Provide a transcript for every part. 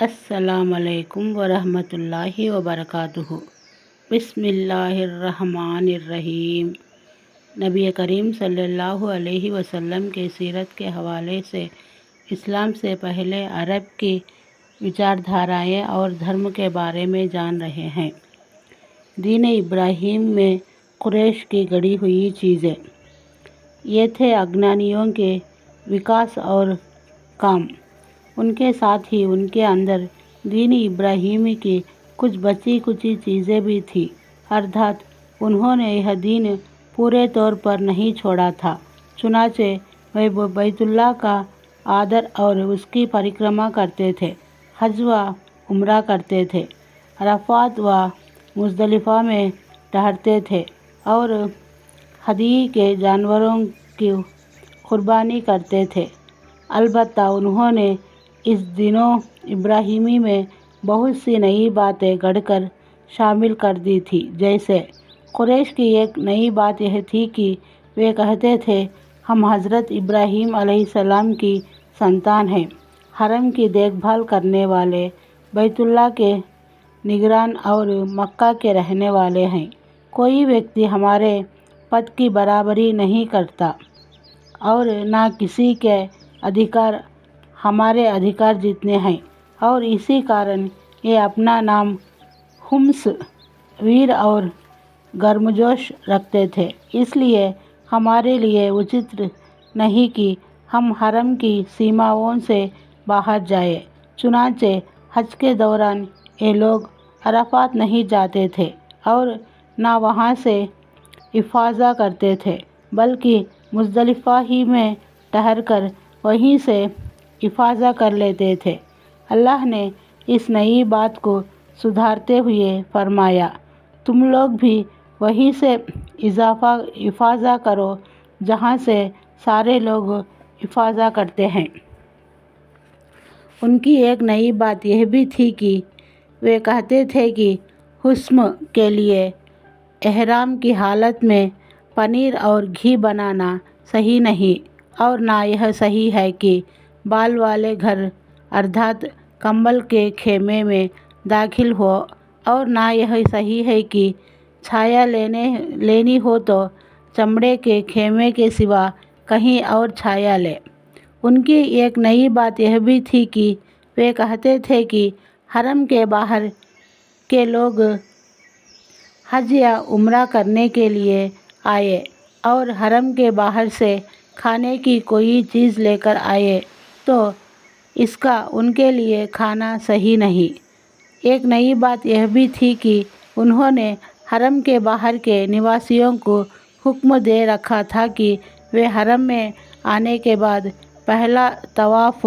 अस्सलामुअलैकुम वरहमतुल्लाहि वबरकातुहू। बिस्मिल्लाहिर्रहमानिर्रहीम। नबी करीम सल्लल्लाहु अलैहि वसल्लम के सीरत के हवाले से इस्लाम से पहले अरब की विचारधाराएं और धर्म के बारे में जान रहे हैं। दीन इब्राहीम में कुरैश की गढ़ी हुई चीज़ें। ये थे अज्ञानियों के विकास और काम। उनके साथ ही उनके अंदर दीन इब्राहीमी की कुछ बची कुची चीज़ें भी थी, अर्थात उन्होंने यह दीन पूरे तौर पर नहीं छोड़ा था। चुनाचे वह बैतुल्लाह का आदर और उसकी परिक्रमा करते थे, हज व उम्रा करते थे, अरफात व मुज़दलिफ़ा में ठहरते थे और हदी के जानवरों की कुर्बानी करते थे। अलबत्ता उन्होंने इस दिनों इब्राहीमी में बहुत सी नई बातें गढ़कर शामिल कर दी थी। जैसे कुरैश की एक नई बात यह थी कि वे कहते थे, हम हज़रत इब्राहीम अलैहिस्सलाम की संतान हैं, हरम की देखभाल करने वाले, बैतुल्लाह के निगरान और मक्का के रहने वाले हैं। कोई व्यक्ति हमारे पद की बराबरी नहीं करता और ना किसी के अधिकार हमारे अधिकार जितने हैं, और इसी कारण ये अपना नाम हुम्स, वीर और गर्मजोश रखते थे। इसलिए हमारे लिए उचित नहीं कि हम हरम की सीमाओं से बाहर जाए। चुनाचे हज के दौरान ये लोग अरफात नहीं जाते थे और ना वहाँ से इफाज़ा करते थे, बल्कि मुज़दलिफ़ा ही में ठहरकर वहीं से इफाज़ा कर लेते थे। अल्लाह ने इस नई बात को सुधारते हुए फरमाया, तुम लोग भी वहीं से इफाज़ा करो जहाँ से सारे लोग इफाज़ा करते हैं। उनकी एक नई बात यह भी थी कि वे कहते थे कि हुस्न के लिए एहराम की हालत में पनीर और घी बनाना सही नहीं, और ना यह सही है कि बाल वाले घर अर्थात कंबल के खेमे में दाखिल हो, और ना यह सही है कि छाया लेनी हो तो चमड़े के खेमे के सिवा कहीं और छाया ले। उनकी एक नई बात यह भी थी कि वे कहते थे कि हरम के बाहर के लोग हज या उम्रा करने के लिए आए और हरम के बाहर से खाने की कोई चीज़ लेकर आए तो इसका उनके लिए खाना सही नहीं। एक नई बात यह भी थी कि उन्होंने हरम के बाहर के निवासियों को हुक्म दे रखा था कि वे हरम में आने के बाद पहला तवाफ़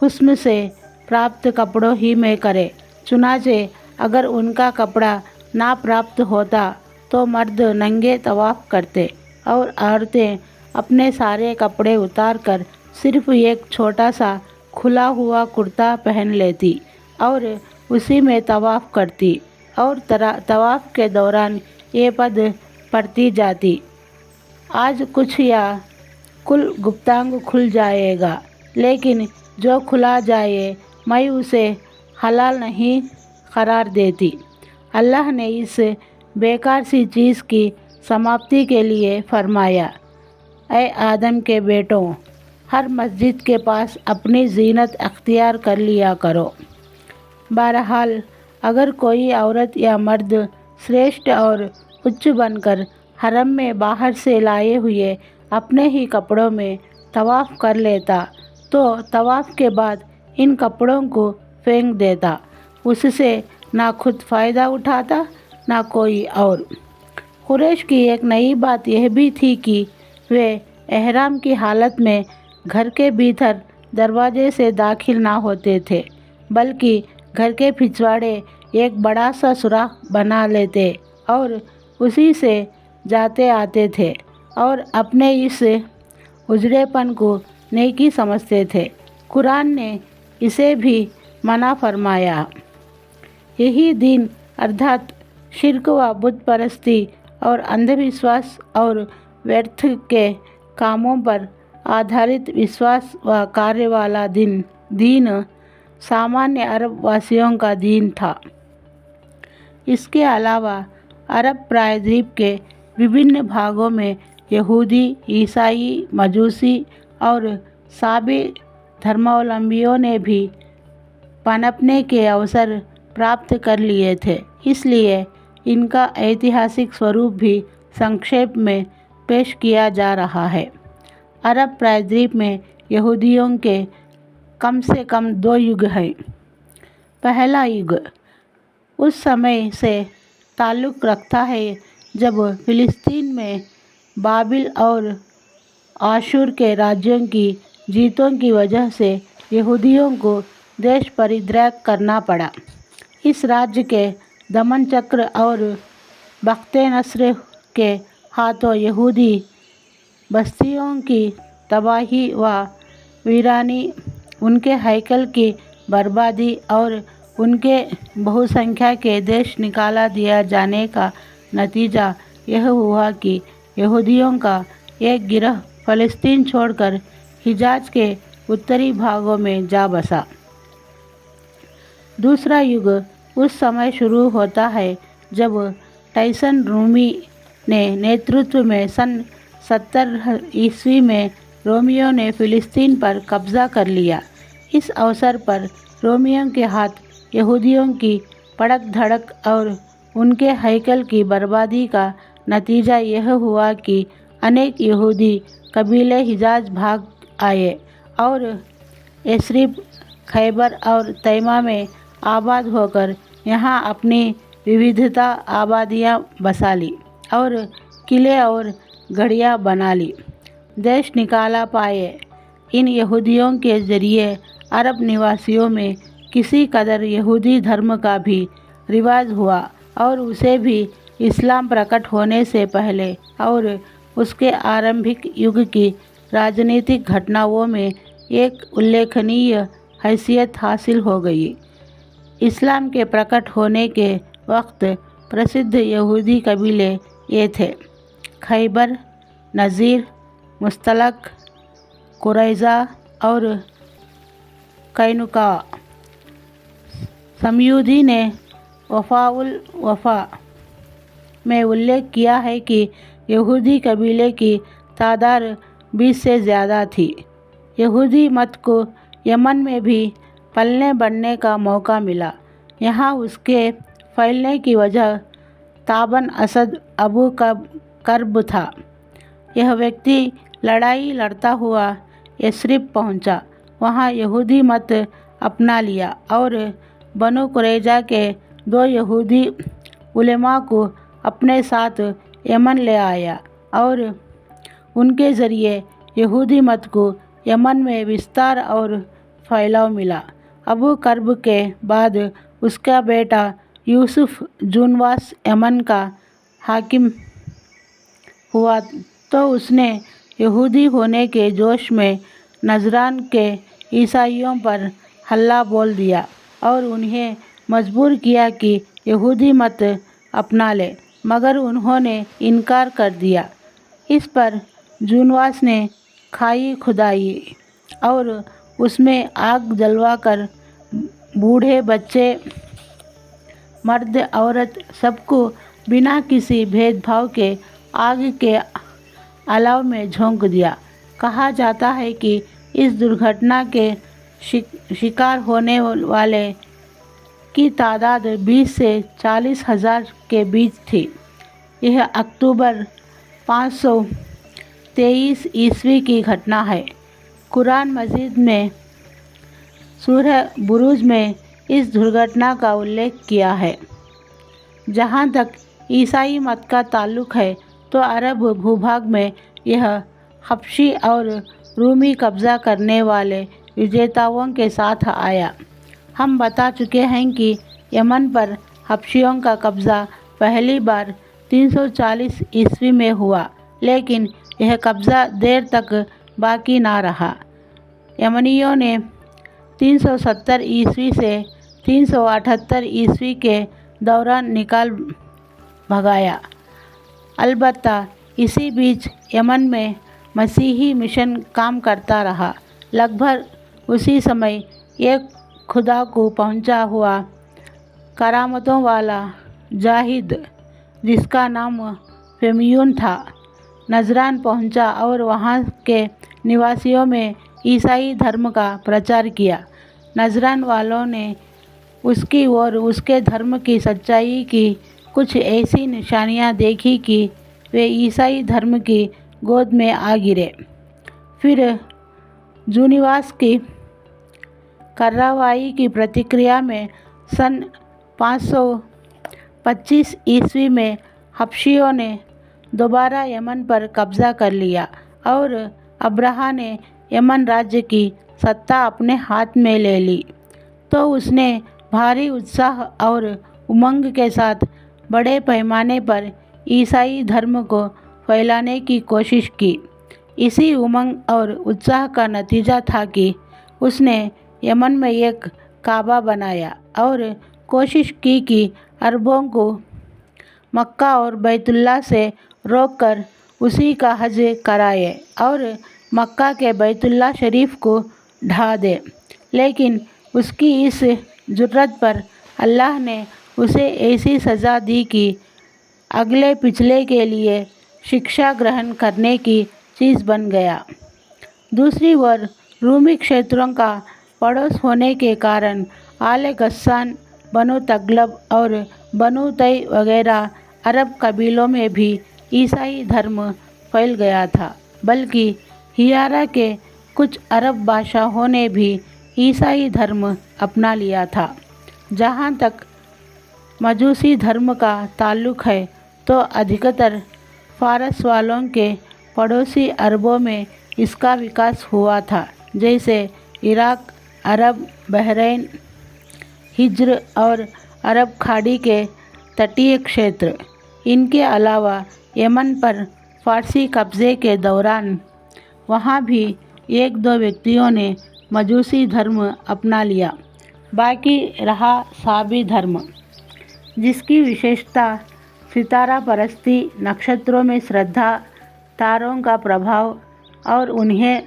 हुस्न से प्राप्त कपड़ों ही में करें। चुनाचे अगर उनका कपड़ा ना प्राप्त होता तो मर्द नंगे तवाफ़ करते और औरतें अपने सारे कपड़े उतार कर सिर्फ एक छोटा सा खुला हुआ कुर्ता पहन लेती और उसी में तवाफ़ करती, और तवाफ़ के दौरान ये पद पढ़ती जाती, आज कुछ या कुल गुप्तांग खुल जाएगा, लेकिन जो खुला जाए मैं उसे हलाल नहीं करार देती। अल्लाह ने इस बेकार सी चीज़ की समाप्ति के लिए फरमाया, ऐ आदम के बेटों, हर मस्जिद के पास अपनी ज़ीनत अख्तियार कर लिया करो। बहरहाल अगर कोई औरत या मर्द श्रेष्ठ और उच्च बनकर हरम में बाहर से लाए हुए अपने ही कपड़ों में तवाफ़ कर लेता तो तवाफ़ के बाद इन कपड़ों को फेंक देता, उससे ना खुद फ़ायदा उठाता ना कोई और। कुरैश की एक नई बात यह भी थी कि वे एहराम की हालत में घर के भीतर दरवाजे से दाखिल ना होते थे, बल्कि घर के पिछवाड़े एक बड़ा सा सुराख बना लेते और उसी से जाते आते थे और अपने इस उजड़ेपन को नेकी समझते थे। कुरान ने इसे भी मना फरमाया। यही दीन अर्थात शिर्क व बुत परस्ती और अंधविश्वास और व्यर्थ के कामों पर आधारित विश्वास व कार्य वाला दीन सामान्य अरब वासियों का दीन था। इसके अलावा अरब प्रायद्वीप के विभिन्न भागों में यहूदी, ईसाई, मजूसी और साबी धर्मावलंबियों ने भी पनपने के अवसर प्राप्त कर लिए थे। इसलिए इनका ऐतिहासिक स्वरूप भी संक्षेप में पेश किया जा रहा है। अरब प्रायद्वीप में यहूदियों के कम से कम 2 युग हैं। पहला युग उस समय से ताल्लुक़ रखता है जब फ़िलिस्तीन में बाबिल और आशूर के राज्यों की जीतों की वजह से यहूदियों को देश परित्याग करना पड़ा। इस राज्य के दमन चक्र और बख्ते नस्र के हाथों यहूदी बस्तियों की तबाही व वीरानी, उनके हैकल की बर्बादी और उनके बहुसंख्या के देश निकाला दिया जाने का नतीजा यह हुआ कि यहूदियों का एक गिरोह फ़लस्तीन छोड़कर हिजाज के उत्तरी भागों में जा बसा। दूसरा युग उस समय शुरू होता है जब टाइसन रूमी ने नेतृत्व में सन 70 ईस्वी में रोमियों ने फ़िलिस्तीन पर कब्ज़ा कर लिया। इस अवसर पर रोमियों के हाथ यहूदियों की पड़क धड़क और उनके हैकल की बर्बादी का नतीजा यह हुआ कि अनेक यहूदी कबीले हिजाज भाग आए और यस्रिब, खैबर और तैमा में आबाद होकर यहाँ अपनी विविधता आबादियाँ बसा ली और किले और गढ़ियाँ बना ली। देश निकाला पाए। इन यहूदियों के ज़रिए अरब निवासियों में किसी कदर यहूदी धर्म का भी रिवाज हुआ और उसे भी इस्लाम प्रकट होने से पहले और उसके आरंभिक युग की राजनीतिक घटनाओं में एक उल्लेखनीय हैसियत हासिल हो गई। इस्लाम के प्रकट होने के वक्त प्रसिद्ध यहूदी कबीले ये थे: खैबर, नज़ीर, मुस्तलक, कुरैज़ा और कैनुका। समयूदी ने वफ़ाउल वफ़ा में उल्लेख किया है कि यहूदी कबीले की तादाद 20 से ज़्यादा थी। यहूदी मत को यमन में भी पलने बढ़ने का मौका मिला। यहाँ उसके फैलने की वजह ताबन असद अबू कर्ब था। यह व्यक्ति लड़ाई लड़ता हुआ यस्रिब पहुँचा, वहाँ यहूदी मत अपना लिया और बनु कुरैज़ा के 2 यहूदी उलेमा को अपने साथ यमन ले आया और उनके ज़रिए यहूदी मत को यमन में विस्तार और फैलाव मिला। अबू कर्ब के बाद उसका बेटा यूसुफ जूनवास यमन का हाकिम हुआ तो उसने यहूदी होने के जोश में नजरान के ईसाइयों पर हल्ला बोल दिया और उन्हें मजबूर किया कि यहूदी मत अपना ले, मगर उन्होंने इनकार कर दिया। इस पर जूनवास ने खाई खुदाई और उसमें आग जलवाकर बूढ़े बच्चे मर्द औरत सबको बिना किसी भेदभाव के आग के अलाव में झोंक दिया। कहा जाता है कि इस दुर्घटना के शिकार होने वाले की तादाद 20 से 40 हज़ार के बीच थी। यह अक्टूबर 523 ईस्वी की घटना है। कुरान मजीद में सूरह बुरूज में इस दुर्घटना का उल्लेख किया है। जहाँ तक ईसाई मत का ताल्लुक़ है तो अरब भूभाग में यह हबशी और रूमी कब्ज़ा करने वाले विजेताओं के साथ आया। हम बता चुके हैं कि यमन पर हबशियों का कब्ज़ा पहली बार 340 ईस्वी में हुआ, लेकिन यह कब्ज़ा देर तक बाकी ना रहा। यमनियों ने 370 ईस्वी से 378 ईस्वी के दौरान निकाल भगाया। अलबत्ता इसी बीच यमन में मसीही मिशन काम करता रहा। लगभग उसी समय एक खुदा को पहुंचा हुआ करामतों वाला जाहिद, जिसका नाम फेमियून था, नजरान पहुंचा और वहां के निवासियों में ईसाई धर्म का प्रचार किया। नजरान वालों ने उसकी और उसके धर्म की सच्चाई की कुछ ऐसी निशानियां देखी कि वे ईसाई धर्म की गोद में आ गिरे। फिर जूनिवास की कार्रवाई की प्रतिक्रिया में सन 525 ईस्वी में हबशियों ने दोबारा यमन पर कब्ज़ा कर लिया और अब्राहा ने यमन राज्य की सत्ता अपने हाथ में ले ली। तो उसने भारी उत्साह और उमंग के साथ बड़े पैमाने पर ईसाई धर्म को फैलाने की कोशिश की। इसी उमंग और उत्साह का नतीजा था कि उसने यमन में एक काबा बनाया और कोशिश की कि अरबों को मक्का और बैतुल्ला से रोककर उसी का हज कराए और मक्का के बैतुल्ला शरीफ को ढा दे। लेकिन उसकी इस जुर्रत पर अल्लाह ने उसे ऐसी सज़ा दी कि अगले पिछले के लिए शिक्षा ग्रहण करने की चीज़ बन गया। दूसरी ओर रूमी क्षेत्रों का पड़ोस होने के कारण आले गस्सान, बनु तगलब और बनु तई वगैरह अरब कबीलों में भी ईसाई धर्म फैल गया था, बल्कि हियारा के कुछ अरब बादशाहों ने भी ईसाई धर्म अपना लिया था। जहाँ तक मजूसी धर्म का ताल्लुक़ है तो अधिकतर फ़ारस वालों के पड़ोसी अरबों में इसका विकास हुआ था, जैसे इराक़, अरब बहरैन, हिज्र और अरब खाड़ी के तटीय क्षेत्र। इनके अलावा यमन पर फ़ारसी कब्ज़े के दौरान वहाँ भी एक दो व्यक्तियों ने मजूसी धर्म अपना लिया। बाकी रहा साबी धर्म, जिसकी विशेषता सितारा परस्ती, नक्षत्रों में श्रद्धा, तारों का प्रभाव और उन्हें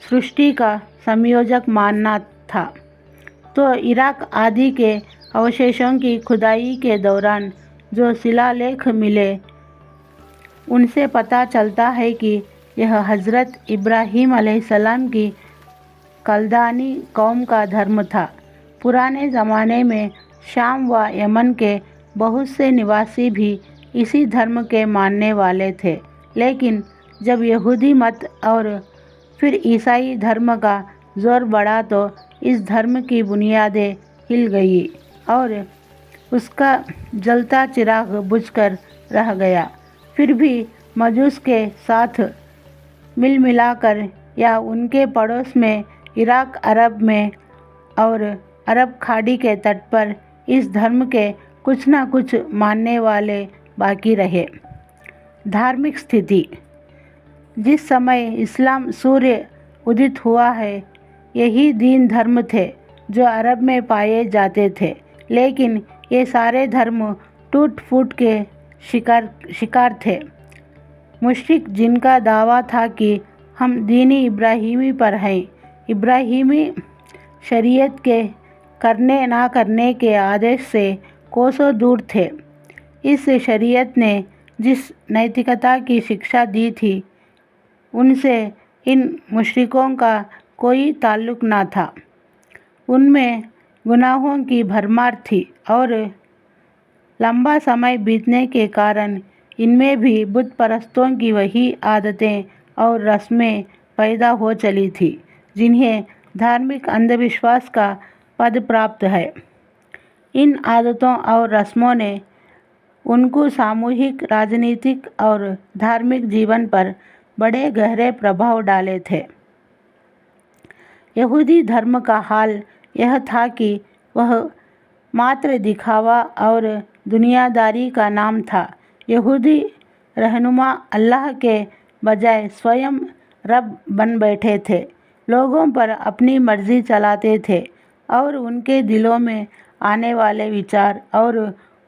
सृष्टि का संयोजक मानना था। तो इराक़ आदि के अवशेषों की खुदाई के दौरान जो शिलालेख मिले, उनसे पता चलता है कि यह हज़रत इब्राहीम अलैहिस्सलाम की कल्दानी कौम का धर्म था। पुराने ज़माने में शाम व यमन के बहुत से निवासी भी इसी धर्म के मानने वाले थे, लेकिन जब यहूदी मत और फिर ईसाई धर्म का जोर बढ़ा तो इस धर्म की बुनियादें हिल गई और उसका जलता चिराग बुझकर रह गया। फिर भी मजूस के साथ मिल मिलाकर या उनके पड़ोस में इराक़, अरब में और अरब खाड़ी के तट पर इस धर्म के कुछ न कुछ मानने वाले बाकी रहे। धार्मिक स्थिति: जिस समय इस्लाम सूर्य उदित हुआ है, यही दीन धर्म थे जो अरब में पाए जाते थे, लेकिन ये सारे धर्म टूट फूट के शिकार थे। मुशरिक जिनका दावा था कि हम दीनी इब्राहीमी पर हैं, इब्राहीमी शरीयत के करने ना करने के आदेश से कोसों दूर थे। इस शरीयत ने जिस नैतिकता की शिक्षा दी थी, उनसे इन मुशरिकों का कोई ताल्लुक़ ना था। उनमें गुनाहों की भरमार थी और लंबा समय बीतने के कारण इनमें भी बुत परस्तों की वही आदतें और रस्में पैदा हो चली थी, जिन्हें धार्मिक अंधविश्वास का पद प्राप्त है। इन आदतों और रस्मों ने उनको सामूहिक, राजनीतिक और धार्मिक जीवन पर बड़े गहरे प्रभाव डाले थे। यहूदी धर्म का हाल यह था कि वह मात्र दिखावा और दुनियादारी का नाम था। यहूदी रहनुमा अल्लाह के बजाय स्वयं रब बन बैठे थे, लोगों पर अपनी मर्ज़ी चलाते थे और उनके दिलों में आने वाले विचार और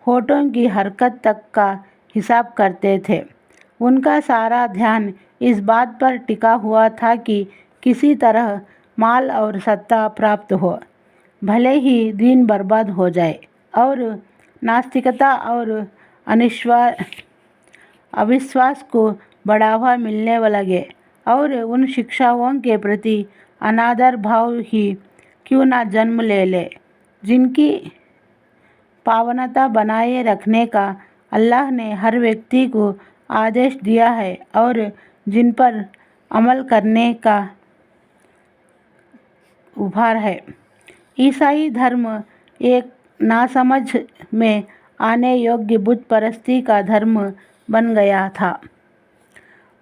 होठों की हरकत तक का हिसाब करते थे। उनका सारा ध्यान इस बात पर टिका हुआ था कि किसी तरह माल और सत्ता प्राप्त हो। भले ही दीन बर्बाद हो जाए। और नास्तिकता और अविश्वास को बढ़ावा मिलने लगे और उन शिक्षाओं के प्रति अनादर भाव ही क्यों ना जन्म ले ले जिनकी पावनता बनाए रखने का अल्लाह ने हर व्यक्ति को आदेश दिया है और जिन पर अमल करने का उभार है। ईसाई धर्म एक नासमझ में आने योग्य बुत परस्ती का धर्म बन गया था।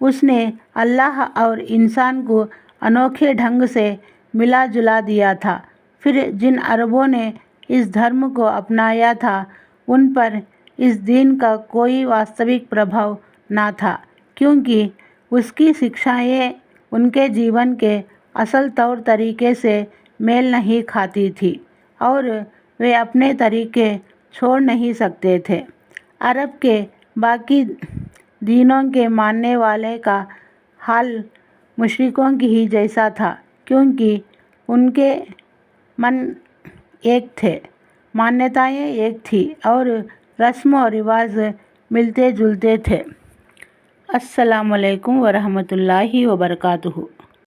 उसने अल्लाह और इंसान को अनोखे ढंग से मिला जुला दिया था। फिर जिन अरबों ने इस धर्म को अपनाया था उन पर इस दीन का कोई वास्तविक प्रभाव ना था, क्योंकि उसकी शिक्षाएं उनके जीवन के असल तौर तरीके से मेल नहीं खाती थी और वे अपने तरीके छोड़ नहीं सकते थे। अरब के बाकी दीनों के मानने वाले का हाल मुशरिकों की ही जैसा था, क्योंकि उनके मन एक थे, मान्यताएं एक थी और रस्म और रिवाज मिलते जुलते थे। अस्सलामु अलैकुम वरहमतुल्लाहि वबरकातुहू।